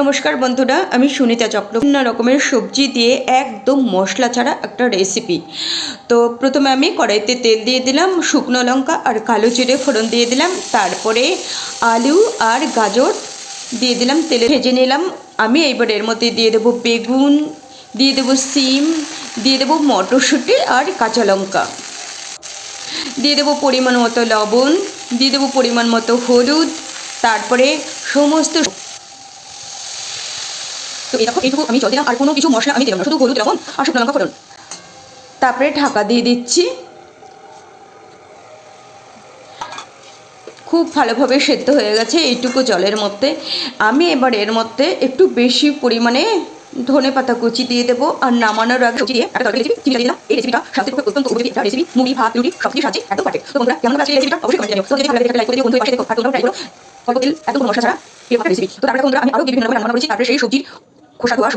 নমস্কার বন্ধুরা, আমি সুনিতা চক্র। বিভিন্ন রকমের সবজি দিয়ে একদম মশলা ছাড়া একটা রেসিপি। তো প্রথমে আমি কড়াইতে তেল দিয়ে দিলাম, শুকনো লঙ্কা আর কালো জিরে ফোড়ন দিয়ে দিলাম, তারপরে আলু আর গাজর দিয়ে দিলাম, তেলে ভেজে নিলাম। আমি এইবার এর মধ্যে দিয়ে দেবো বেগুন, দিয়ে দেবো সিম, দিয়ে দেবো মটরশুঁটি আর কাঁচা লঙ্কা, দিয়ে দেবো পরিমাণ মতো লবণ, দিয়ে দেবো পরিমাণ মতো হলুদ, তারপরে সমস্ত। তো এরকম এইটুকু আমি জল দিলাম, আর কোনো কিছু মশলা আমি দিলাম না, শুধু হলুদ লবণ আর শুকনো লঙ্কা ফোড়ন। তারপরে ঢাকা দিয়ে দিচ্ছি। খুব ভালোভাবে সেদ্ধ হয়ে গেছে এইটুকু জলের মধ্যে। আমি এবার এর মধ্যে একটু বেশি পরিমাণে ধনে পাতা কুচি দিয়ে দেবো, আর নামানোর আগে সবজি দিয়ে একটা তরকারি রেসিপি চিনি দিলাম। এই রেসিপিটা স্বাস্থ্যের পক্ষে অত্যন্ত উপযোগী একটা রেসিপি, মুড়ি ভাত রুটি সব কিছু সাহায্যে একদম পারফেক্ট। তো বন্ধুরা, কেমন লাগছে এই রেসিপিটা অবশ্যই কমেন্টে জানিও। তো যদি ভালো লাগে একটা লাইক করে দিও, বন্ধু পাশে দেখো আর তোমরাও ট্রাই করো। অল্প তেল, একদম কোনো মশলা ছাড়া এরকম রেসিপি। তো তারপরে বন্ধুরা আমি আরও বিভিন্ন রকমের রান্না করেছি, তারপরে সেই সবজির খোসা ধোয়া